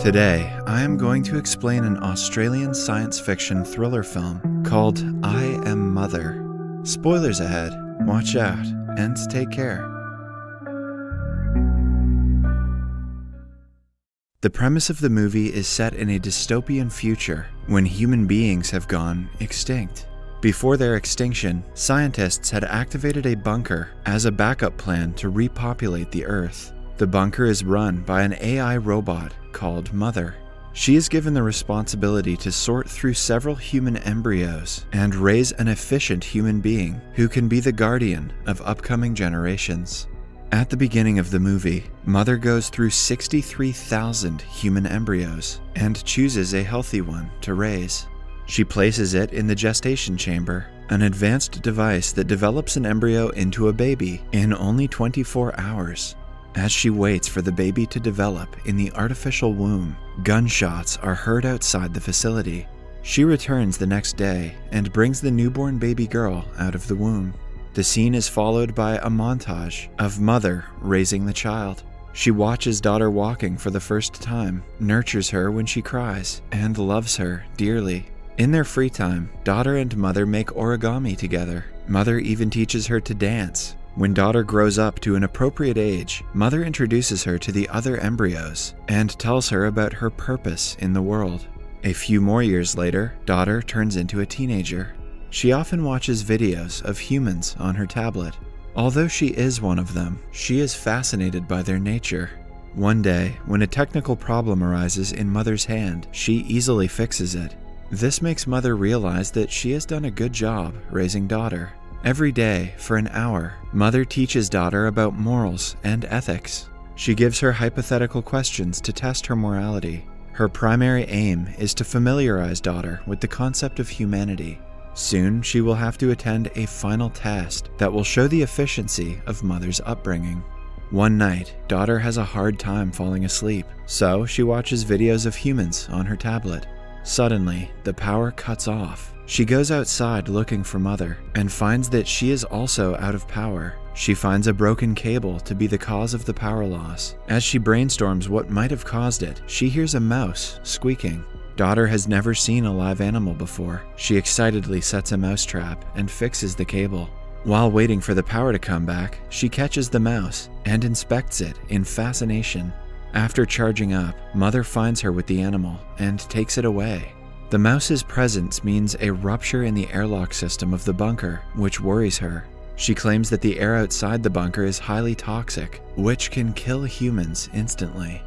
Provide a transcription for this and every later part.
Today, I am going to explain an Australian science fiction thriller film called I Am Mother. Spoilers ahead, watch out, and take care. The premise of the movie is set in a dystopian future when human beings have gone extinct. Before their extinction, scientists had activated a bunker as a backup plan to repopulate the Earth. The bunker is run by an AI robot called Mother. She is given the responsibility to sort through several human embryos and raise an efficient human being who can be the guardian of upcoming generations. At the beginning of the movie, Mother goes through 63,000 human embryos and chooses a healthy one to raise. She places it in the gestation chamber, an advanced device that develops an embryo into a baby in only 24 hours. As she waits for the baby to develop in the artificial womb, gunshots are heard outside the facility. She returns the next day and brings the newborn baby girl out of the womb. The scene is followed by a montage of Mother raising the child. She watches daughter walking for the first time, nurtures her when she cries, and loves her dearly. In their free time, daughter and Mother make origami together. Mother even teaches her to dance. When daughter grows up to an appropriate age, Mother introduces her to the other embryos and tells her about her purpose in the world. A few more years later, daughter turns into a teenager. She often watches videos of humans on her tablet. Although she is one of them, she is fascinated by their nature. One day, when a technical problem arises in Mother's hand, she easily fixes it. This makes Mother realize that she has done a good job raising daughter. Every day, for an hour, Mother teaches daughter about morals and ethics. She gives her hypothetical questions to test her morality. Her primary aim is to familiarize daughter with the concept of humanity. Soon, she will have to attend a final test that will show the efficiency of Mother's upbringing. One night, daughter has a hard time falling asleep, so she watches videos of humans on her tablet. Suddenly, the power cuts off. She goes outside looking for Mother and finds that she is also out of power. She finds a broken cable to be the cause of the power loss. As she brainstorms what might have caused it, she hears a mouse squeaking. Daughter has never seen a live animal before. She excitedly sets a mouse trap and fixes the cable. While waiting for the power to come back, she catches the mouse and inspects it in fascination. After charging up, Mother finds her with the animal and takes it away. The mouse's presence means a rupture in the airlock system of the bunker, which worries her. She claims that the air outside the bunker is highly toxic, which can kill humans instantly.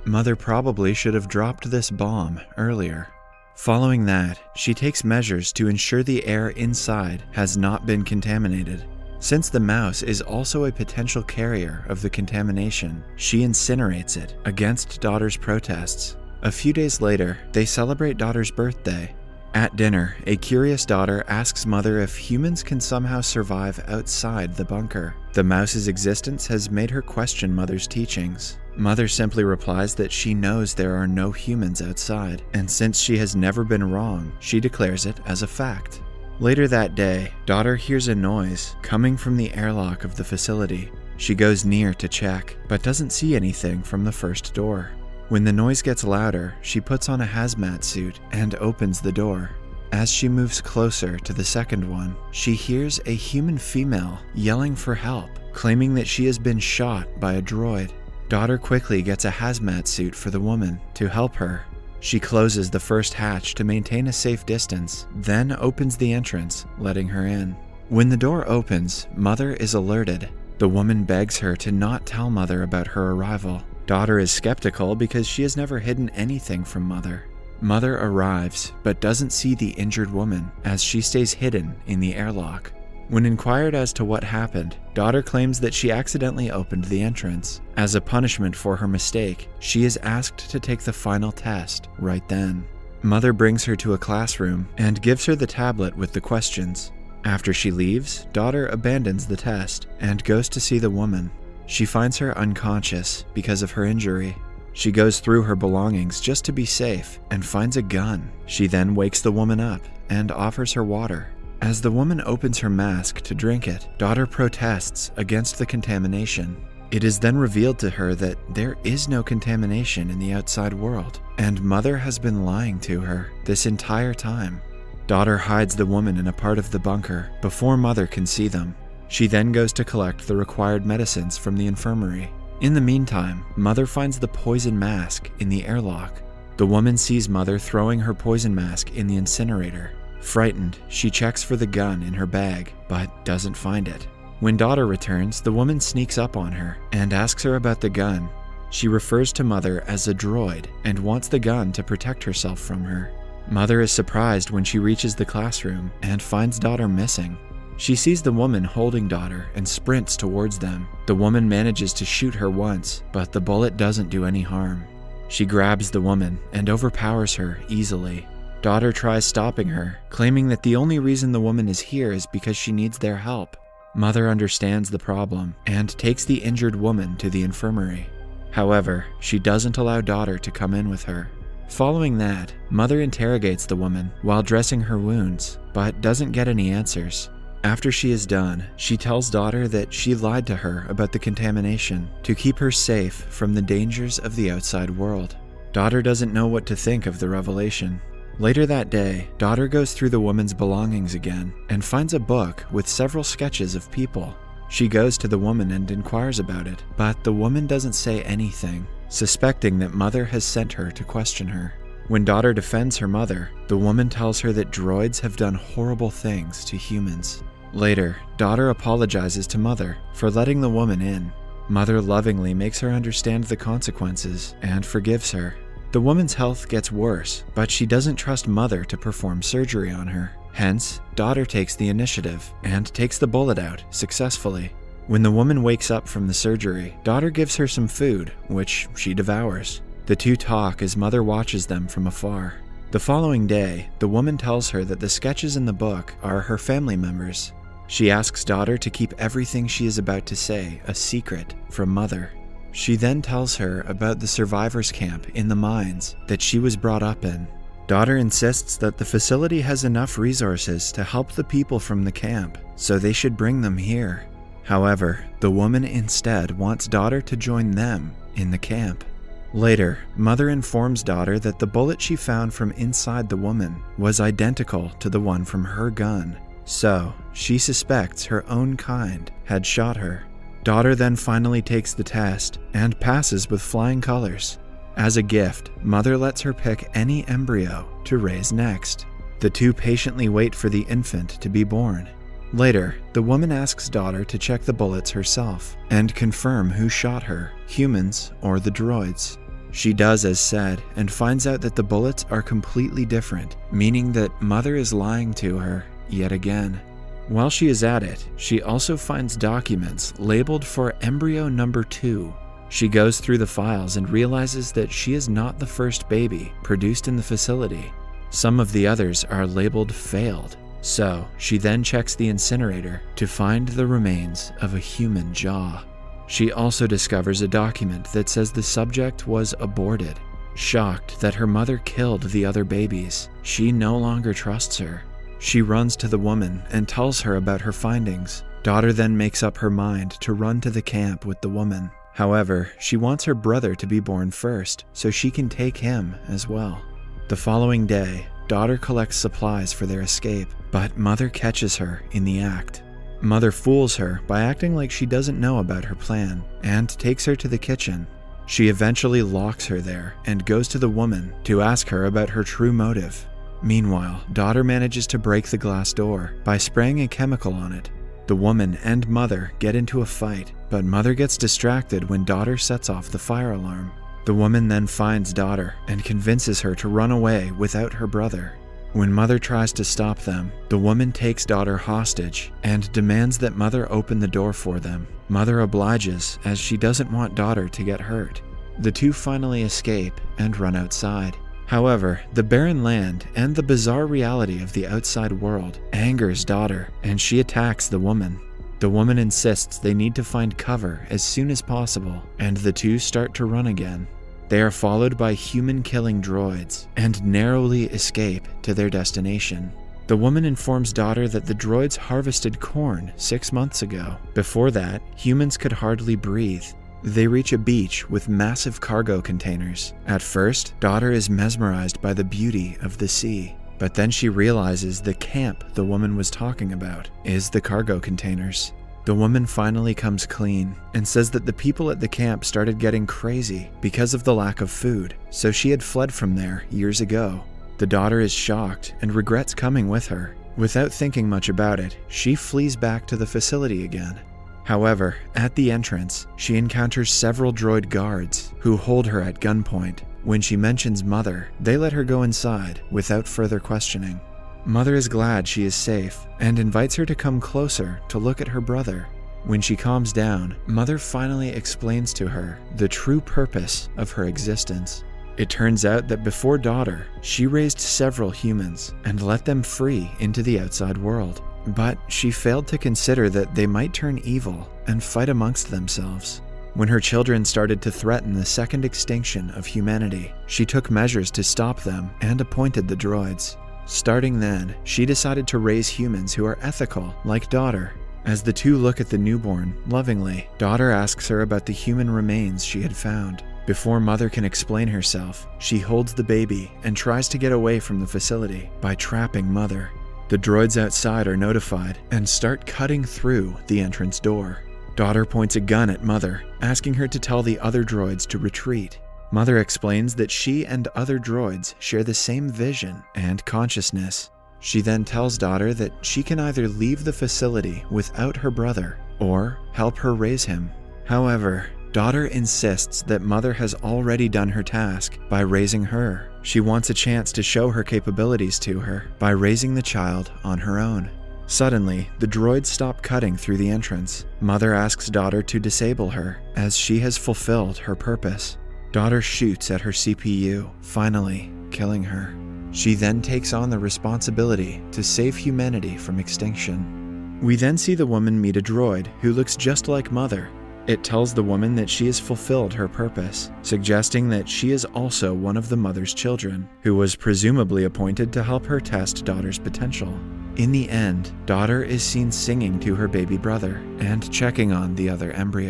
Mother probably should have dropped this bomb earlier. Following that, she takes measures to ensure the air inside has not been contaminated. Since the mouse is also a potential carrier of the contamination, she incinerates it against daughter's protests. A few days later, they celebrate daughter's birthday. At dinner, a curious daughter asks Mother if humans can somehow survive outside the bunker. The mouse's existence has made her question Mother's teachings. Mother simply replies that she knows there are no humans outside, and since she has never been wrong, she declares it as a fact. Later that day, daughter hears a noise coming from the airlock of the facility. She goes near to check, but doesn't see anything from the first door. When the noise gets louder, she puts on a hazmat suit and opens the door. As she moves closer to the second one, she hears a human female yelling for help, claiming that she has been shot by a droid. Daughter quickly gets a hazmat suit for the woman to help her. She closes the first hatch to maintain a safe distance, then opens the entrance, letting her in. When the door opens, Mother is alerted. The woman begs her to not tell Mother about her arrival. Daughter is skeptical because she has never hidden anything from Mother. Mother arrives, but doesn't see the injured woman as she stays hidden in the airlock. When inquired as to what happened, daughter claims that she accidentally opened the entrance. As a punishment for her mistake, she is asked to take the final test right then. Mother brings her to a classroom and gives her the tablet with the questions. After she leaves, daughter abandons the test and goes to see the woman. She finds her unconscious because of her injury. She goes through her belongings just to be safe and finds a gun. She then wakes the woman up and offers her water. As the woman opens her mask to drink it, daughter protests against the contamination. It is then revealed to her that there is no contamination in the outside world, and Mother has been lying to her this entire time. Daughter hides the woman in a part of the bunker before Mother can see them. She then goes to collect the required medicines from the infirmary. In the meantime, Mother finds the poison mask in the airlock. The woman sees Mother throwing her poison mask in the incinerator. Frightened, she checks for the gun in her bag, but doesn't find it. When Daughter returns, the woman sneaks up on her and asks her about the gun. She refers to Mother as a droid and wants the gun to protect herself from her. Mother is surprised when she reaches the classroom and finds Daughter missing. She sees the woman holding Daughter and sprints towards them. The woman manages to shoot her once, but the bullet doesn't do any harm. She grabs the woman and overpowers her easily. Daughter tries stopping her, claiming that the only reason the woman is here is because she needs their help. Mother understands the problem and takes the injured woman to the infirmary. However, she doesn't allow Daughter to come in with her. Following that, Mother interrogates the woman while dressing her wounds, but doesn't get any answers. After she is done, she tells Daughter that she lied to her about the contamination to keep her safe from the dangers of the outside world. Daughter doesn't know what to think of the revelation. Later that day, Daughter goes through the woman's belongings again and finds a book with several sketches of people. She goes to the woman and inquires about it, but the woman doesn't say anything, suspecting that Mother has sent her to question her. When Daughter defends her mother, the woman tells her that droids have done horrible things to humans. Later, Daughter apologizes to Mother for letting the woman in. Mother lovingly makes her understand the consequences and forgives her. The woman's health gets worse, but she doesn't trust Mother to perform surgery on her. Hence, Daughter takes the initiative and takes the bullet out successfully. When the woman wakes up from the surgery, Daughter gives her some food, which she devours. The two talk as Mother watches them from afar. The following day, the woman tells her that the sketches in the book are her family members. She asks Daughter to keep everything she is about to say a secret from Mother. She then tells her about the survivors' camp in the mines that she was brought up in. Daughter insists that the facility has enough resources to help the people from the camp, so they should bring them here. However, the woman instead wants Daughter to join them in the camp. Later, Mother informs Daughter that the bullet she found from inside the woman was identical to the one from her gun, so she suspects her own kind had shot her. Daughter then finally takes the test and passes with flying colors. As a gift, Mother lets her pick any embryo to raise next. The two patiently wait for the infant to be born. Later, the woman asks Daughter to check the bullets herself and confirm who shot her, humans or the droids. She does as said and finds out that the bullets are completely different, meaning that Mother is lying to her yet again. While she is at it, she also finds documents labeled for embryo number 2. She goes through the files and realizes that she is not the first baby produced in the facility. Some of the others are labeled failed, so she then checks the incinerator to find the remains of a human jaw. She also discovers a document that says the subject was aborted. Shocked that her mother killed the other babies, she no longer trusts her. She runs to the woman and tells her about her findings. Daughter then makes up her mind to run to the camp with the woman. However, she wants her brother to be born first, so she can take him as well. The following day, Daughter collects supplies for their escape, but Mother catches her in the act. Mother fools her by acting like she doesn't know about her plan and takes her to the kitchen. She eventually locks her there and goes to the woman to ask her about her true motive. Meanwhile, Daughter manages to break the glass door by spraying a chemical on it. The woman and Mother get into a fight, but Mother gets distracted when Daughter sets off the fire alarm. The woman then finds Daughter and convinces her to run away without her brother. When Mother tries to stop them, the woman takes Daughter hostage and demands that Mother open the door for them. Mother obliges as she doesn't want Daughter to get hurt. The two finally escape and run outside. However, the barren land and the bizarre reality of the outside world angers Daughter, and she attacks the woman. The woman insists they need to find cover as soon as possible, and the two start to run again. They are followed by human-killing droids and narrowly escape to their destination. The woman informs daughter that the droids harvested corn 6 months ago. Before that, humans could hardly breathe. They reach a beach with massive cargo containers. At first, daughter is mesmerized by the beauty of the sea. But then she realizes the camp the woman was talking about is the cargo containers. The woman finally comes clean and says that the people at the camp started getting crazy because of the lack of food, so she had fled from there years ago. The daughter is shocked and regrets coming with her. Without thinking much about it, she flees back to the facility again. However, at the entrance, she encounters several droid guards who hold her at gunpoint. When she mentions Mother, they let her go inside without further questioning. Mother is glad she is safe and invites her to come closer to look at her brother. When she calms down, Mother finally explains to her the true purpose of her existence. It turns out that before daughter, she raised several humans and let them free into the outside world. But she failed to consider that they might turn evil and fight amongst themselves. When her children started to threaten the second extinction of humanity, she took measures to stop them and appointed the droids. Starting then, she decided to raise humans who are ethical, like daughter. As the two look at the newborn lovingly, daughter asks her about the human remains she had found. Before Mother can explain herself, she holds the baby and tries to get away from the facility by trapping Mother. The droids outside are notified and start cutting through the entrance door. Daughter points a gun at Mother, asking her to tell the other droids to retreat. Mother explains that she and other droids share the same vision and consciousness. She then tells daughter that she can either leave the facility without her brother or help her raise him. However, daughter insists that Mother has already done her task by raising her. She wants a chance to show her capabilities to her by raising the child on her own. Suddenly, the droids stop cutting through the entrance. Mother asks daughter to disable her, as she has fulfilled her purpose. Daughter shoots at her CPU, finally killing her. She then takes on the responsibility to save humanity from extinction. We then see the woman meet a droid who looks just like Mother. It tells the woman that she has fulfilled her purpose, suggesting that she is also one of the mother's children, who was presumably appointed to help her test daughter's potential. In the end, daughter is seen singing to her baby brother and checking on the other embryo.